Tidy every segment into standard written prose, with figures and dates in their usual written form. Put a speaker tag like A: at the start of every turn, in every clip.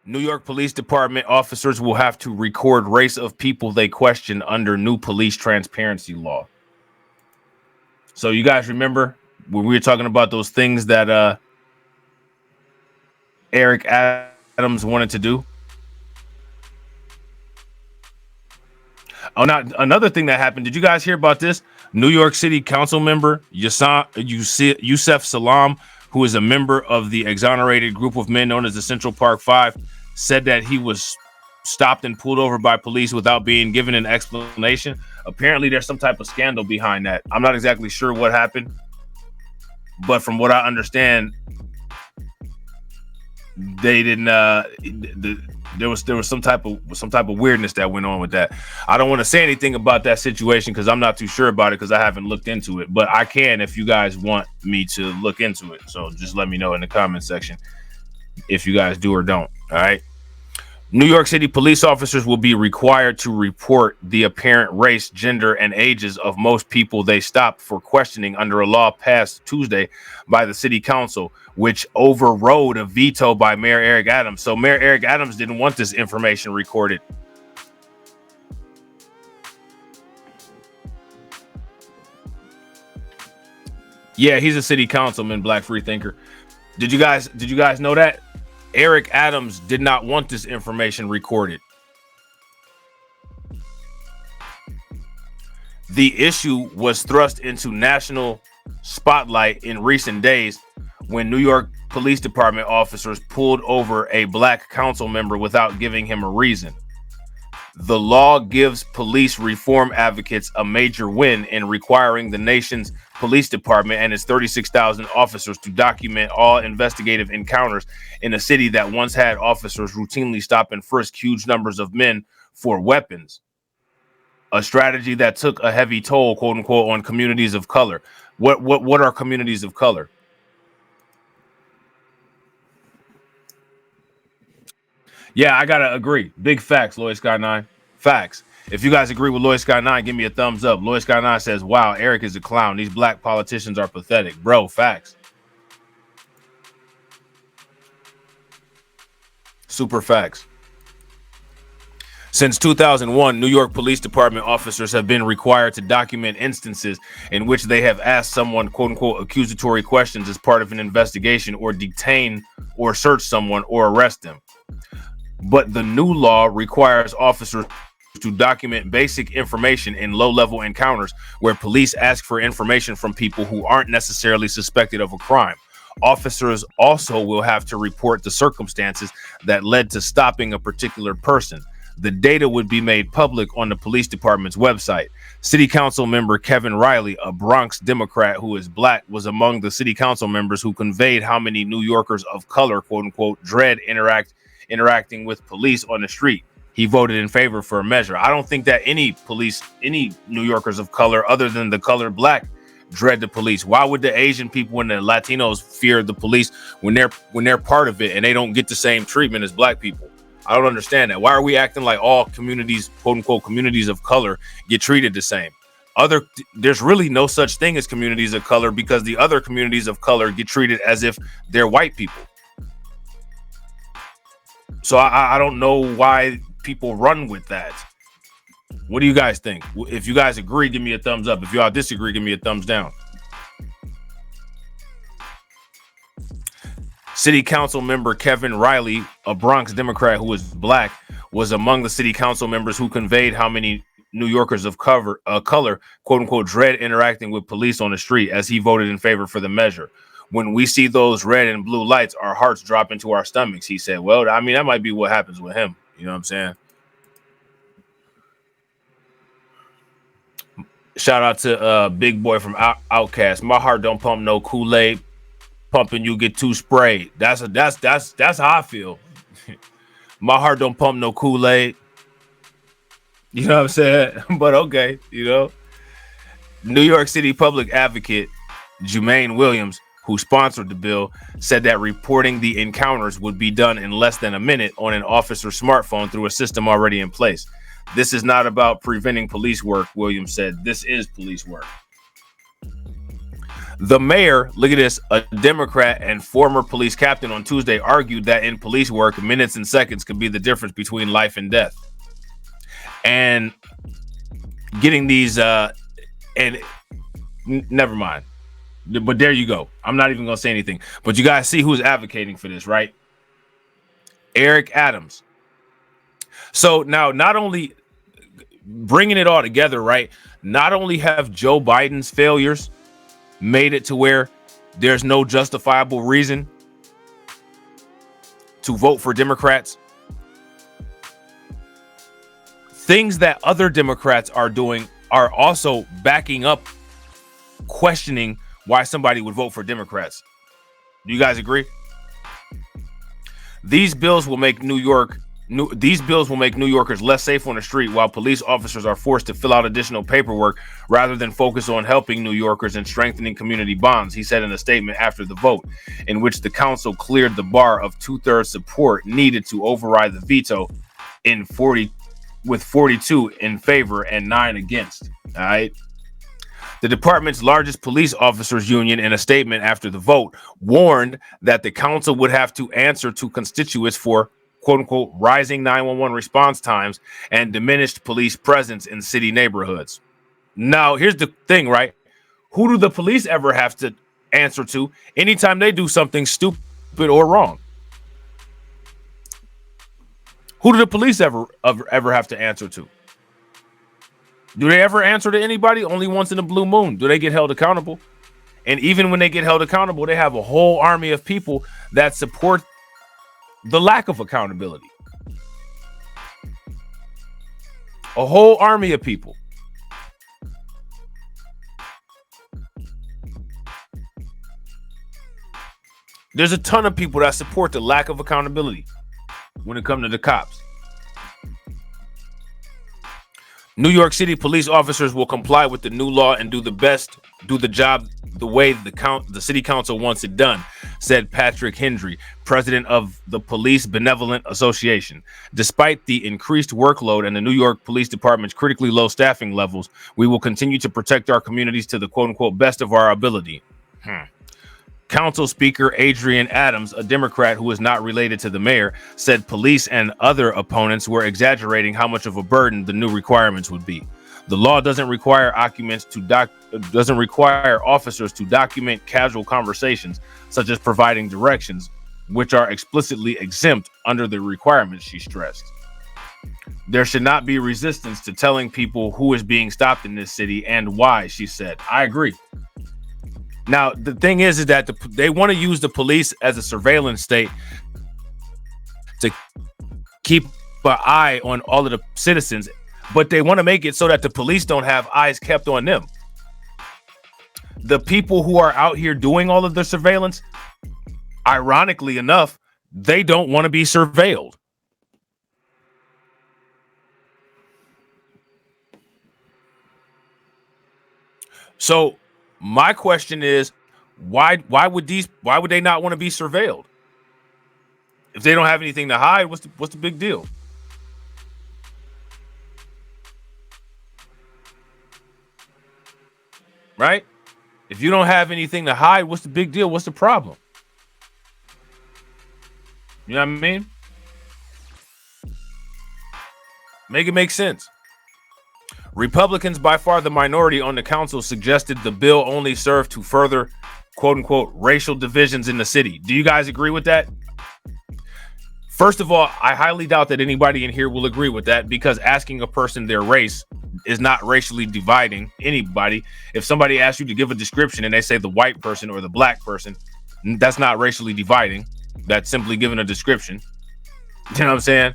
A: New York Police Department officers will have to record race of people they question under new police transparency law. So you guys remember when we were talking about those things that Eric Adams wanted to do? Oh, not another thing that happened. Did you guys hear about this? New York City Council member Yousef Salam, who is a member of the exonerated group of men known as the Central Park Five, said that he was stopped and pulled over by police without being given an explanation. Apparently, there's some type of scandal behind that. I'm not exactly sure what happened, but from what I understand, they didn't. There was some type of weirdness that went on with that. I don't want to say anything about that situation because I'm not too sure about it because I haven't looked into it. But I can if you guys want me to look into it. So just let me know in the comment section if you guys do or don't. All right. New York City police officers will be required to report the apparent race, gender, and ages of most people they stop for questioning under a law passed Tuesday by the city council, which overrode a veto by Mayor Eric Adams. So Mayor Eric Adams didn't want this information recorded. Yeah, he's a city councilman, Black Freethinker. Did you guys know that? Eric Adams did not want this information recorded. The issue was thrust into national spotlight in recent days when New York Police Department officers pulled over a black council member without giving him a reason. The law gives police reform advocates a major win in requiring the nation's police department and its 36,000 officers to document all investigative encounters in a city that once had officers routinely stop and frisk huge numbers of men for weapons. A strategy that took a heavy toll, quote unquote, on communities of color. What are communities of color? Yeah, I gotta agree. Big facts, Lloyd Sky 9. Facts. If you guys agree with Lloyd Sky 9, give me a thumbs up. Lloyd Sky 9 says, wow, Eric is a clown. These black politicians are pathetic. Bro, facts. Super facts. Since 2001, New York Police Department officers have been required to document instances in which they have asked someone, quote unquote, accusatory questions as part of an investigation or detain or search someone or arrest them. But the new law requires officers to document basic information in low-level encounters where police ask for information from people who aren't necessarily suspected of a crime. Officers also will have to report the circumstances that led to stopping a particular person. The data would be made public on the police department's website. City Council member Kevin Riley, a Bronx Democrat who is black, was among the city council members who conveyed how many New Yorkers of color, quote unquote, dread interacting with police on the street. He voted in favor for a measure. I don't think that any New Yorkers of color other than the color black dread the police. Why would the Asian people and the Latinos fear the police when they're part of it and they don't get the same treatment as black people? I don't understand that. Why are we acting like all communities, quote unquote, communities of color get treated the same? There's really no such thing as communities of color because the other communities of color get treated as if they're white people. So I don't know why people run with that. What do you guys think? If you guys agree, give me a thumbs up. If y'all disagree, give me a thumbs down. City Council member Kevin Riley, a Bronx Democrat who is black, was among the city council members who conveyed how many New Yorkers of color, quote unquote, dread interacting with police on the street as he voted in favor for the measure. When we see those red and blue lights, our hearts drop into our stomachs. He said, well, I mean, that might be what happens with him. You know what I'm saying? Shout out to Big Boy from Outcast. My heart don't pump no Kool-Aid. Pumping you get too sprayed. That's how I feel. My heart don't pump no Kool-Aid. You know what I'm saying? But okay, you know. New York City public advocate Jumaine Williams, who sponsored the bill, said that reporting the encounters would be done in less than a minute on an officer's smartphone through a system already in place. This is not about preventing police work, Williams said. This is police work. The mayor, look at this, a Democrat and former police captain on Tuesday argued that in police work, minutes and seconds could be the difference between life and death. And getting these, never mind. But there you go. I'm not even going to say anything. But you guys see who's advocating for this, right? Eric Adams. So now, not only bringing it all together, right? Not only have Joe Biden's failures made it to where there's no justifiable reason to vote for Democrats, things that other Democrats are doing are also backing up questioning why somebody would vote for Democrats. Do you guys agree? These bills will make New Yorkers less safe on the street, while police officers are forced to fill out additional paperwork rather than focus on helping New Yorkers and strengthening community bonds, he said in a statement after the vote, in which the council cleared the bar of 2/3 support needed to override the veto with 42 in favor and 9 against. All right. The department's largest police officers union, in a statement after the vote, warned that the council would have to answer to constituents for quote unquote rising 911 response times and diminished police presence in city neighborhoods. Now, here's the thing, right? Who do the police ever have to answer to anytime they do something stupid or wrong? Who do the police ever have to answer to? Do they ever answer to anybody? Only once in a blue moon. Do they get held accountable? And even when they get held accountable, they have a whole army of people that support the lack of accountability. A whole army of people. There's a ton of people that support the lack of accountability when it comes to the cops. New York City police officers will comply with the new law and do the job the way the city council wants it done, said Patrick Hendry, president of the Police Benevolent Association. Despite the increased workload and the New York Police Department's critically low staffing levels, we will continue to protect our communities to the quote unquote best of our ability. Council Speaker Adrian Adams, a Democrat who is not related to the mayor, said police and other opponents were exaggerating how much of a burden the new requirements would be. The law doesn't require officers to document casual conversations, such as providing directions, which are explicitly exempt under the requirements, she stressed. There should not be resistance to telling people who is being stopped in this city and why, she said. I agree. Now, the thing is that they want to use the police as a surveillance state to keep an eye on all of the citizens, but they want to make it so that the police don't have eyes kept on them. The people who are out here doing all of the surveillance, ironically enough, they don't want to be surveilled. So my question is, why would they not want to be surveilled? If they don't have anything to hide, what's the big deal? Right? If you don't have anything to hide, what's the big deal? What's the problem? You know what I mean? Make it make sense. Republicans, by far the minority on the council, suggested the bill only serve to further, quote unquote, racial divisions in the city. Do you guys agree with that? First of all, I highly doubt that anybody in here will agree with that, because asking a person their race is not racially dividing anybody. If somebody asks you to give a description and they say the white person or the black person, that's not racially dividing. That's simply giving a description. You know what I'm saying?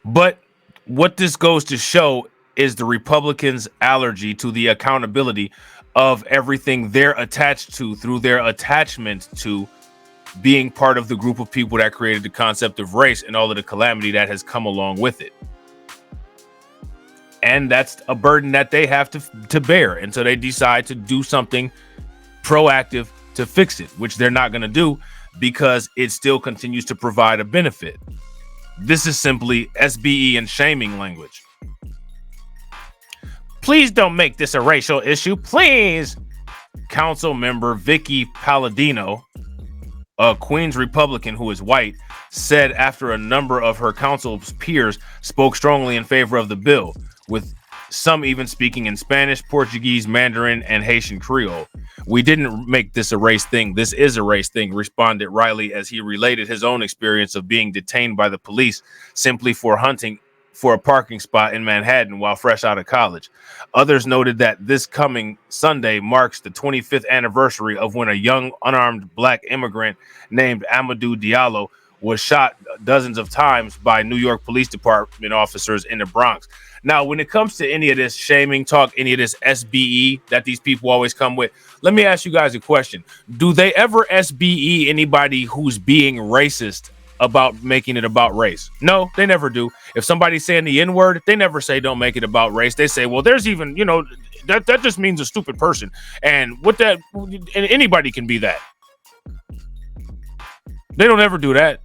A: But what this goes to show is the Republicans' allergy to the accountability of everything they're attached to through their attachment to being part of the group of people that created the concept of race and all of the calamity that has come along with it. And that's a burden that they have to bear until they decide to do something proactive to fix it, which they're not going to do because it still continues to provide a benefit. This is simply SBE and shaming language. Please don't make this a racial issue, please. Council member Vicky Palladino, a Queens Republican who is white, said after a number of her council's peers spoke strongly in favor of the bill, with some even speaking in Spanish, Portuguese, Mandarin, and Haitian Creole. We didn't make this a race thing. This is a race thing, responded Riley as he related his own experience of being detained by the police simply for hunting for a parking spot in Manhattan while fresh out of college. Others noted that this coming Sunday marks the 25th anniversary of when a young unarmed black immigrant named Amadou Diallo was shot dozens of times by New York Police Department officers in the Bronx. Now, when it comes to any of this shaming talk, any of this SBE that these people always come with, let me ask you guys a question. Do they ever SBE anybody who's being racist about making it about race? No, they never do. If somebody's saying the N-word, they never say don't make it about race. They say, well, there's even, that just means a stupid person. And and anybody can be that. They don't ever do that.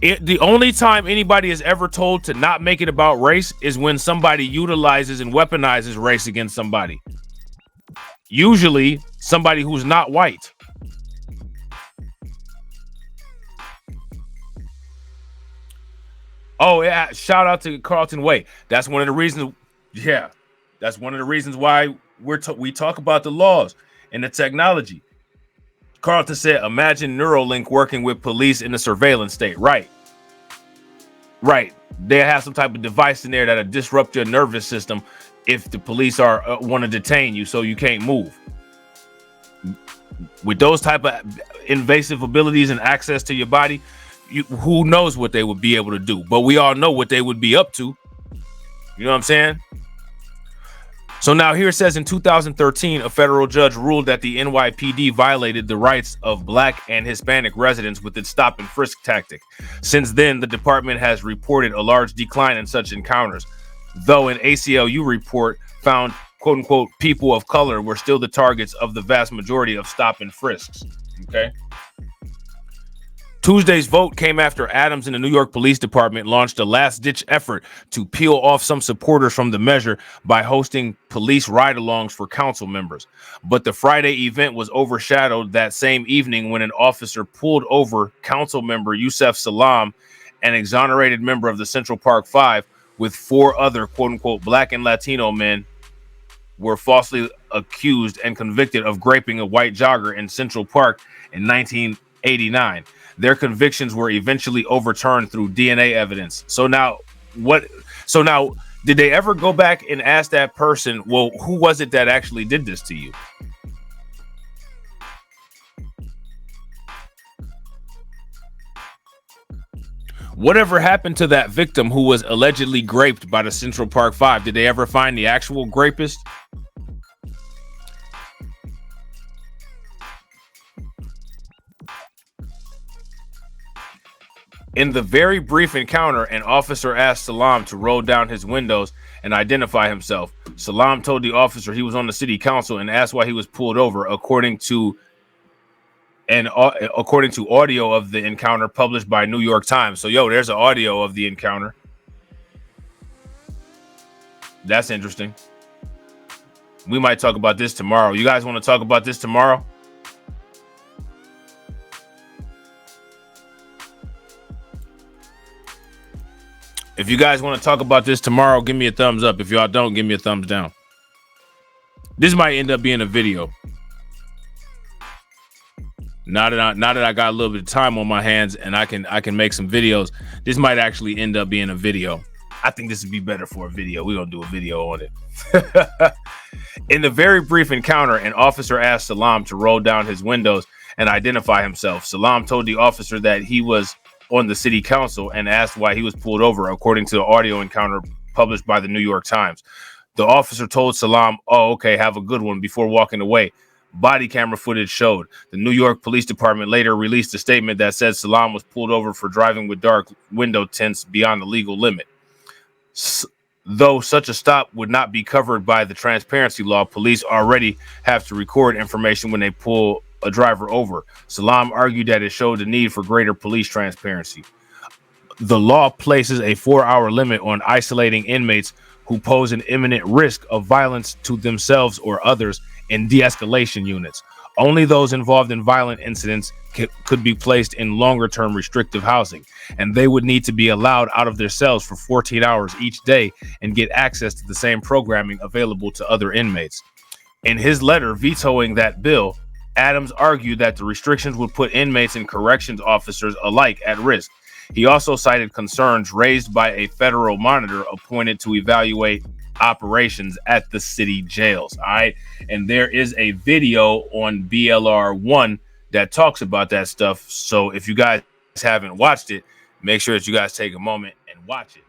A: The only time anybody is ever told to not make it about race is when somebody utilizes and weaponizes race against somebody. Usually somebody who's not white. Oh, yeah. Shout out to Carlton Way. That's one of the reasons. Yeah. That's one of the reasons why we talk about the laws and the technology. Carlton said, imagine Neuralink working with police in the surveillance state. Right. They have some type of device in there that'll disrupt your nervous system if the police want to detain you so you can't move. With those type of invasive abilities and access to your body, who knows what they would be able to do? But we all know what they would be up to. You know what I'm saying? So now here it says in 2013, a federal judge ruled that the NYPD violated the rights of Black and Hispanic residents with its stop and frisk tactic. Since then, the department has reported a large decline in such encounters, though an ACLU report found, quote unquote, people of color were still the targets of the vast majority of stop and frisks. Okay. Tuesday's vote came after Adams and the New York Police Department launched a last-ditch effort to peel off some supporters from the measure by hosting police ride-alongs for council members. But the Friday event was overshadowed that same evening when an officer pulled over council member Yousef Salam, an exonerated member of the Central Park Five, with 4 other quote-unquote Black and Latino men were falsely accused and convicted of graping a white jogger in Central Park in 1989. Their convictions were eventually overturned through DNA evidence. So now, did they ever go back and ask that person, well, who was it that actually did this to you? Whatever happened to that victim who was allegedly graped by the Central Park Five? Did they ever find the actual grapist? In the very brief encounter, an officer asked Salam to roll down his windows and identify himself. Salam told the officer he was on the city council and asked why he was pulled over, according to audio of the encounter published by New York Times. So, there's an audio of the encounter. That's interesting. We might talk about this tomorrow. You guys want to talk about this tomorrow? If you guys want to talk about this tomorrow, give me a thumbs up. If y'all don't, give me a thumbs down. This might end up being a video. Now that I got a little bit of time on my hands and I can make some videos, this might actually end up being a video. I think this would be better for a video. We're gonna do a video on it. In the very brief encounter, an officer asked Salam to roll down his windows and identify himself. Salam told the officer that he was on the city council and asked why he was pulled over, according to the audio encounter published by the New York Times. The officer told Salam, "Oh, okay, have a good one," before walking away. Body camera footage showed. The New York Police Department later released a statement that said Salam was pulled over for driving with dark window tints beyond the legal limit. Though such a stop would not be covered by the transparency law, police already have to record information when they pull a driver over. Salam argued that it showed the need for greater police transparency. The law places a 4-hour limit on isolating inmates who pose an imminent risk of violence to themselves or others in de-escalation units. Only those involved in violent incidents could be placed in longer-term restrictive housing, and they would need to be allowed out of their cells for 14 hours each day and get access to the same programming available to other inmates. In his letter vetoing that bill, Adams argued that the restrictions would put inmates and corrections officers alike at risk. He also cited concerns raised by a federal monitor appointed to evaluate operations at the city jails. All right. And there is a video on BLR1 that talks about that stuff. So if you guys haven't watched it, make sure that you guys take a moment and watch it.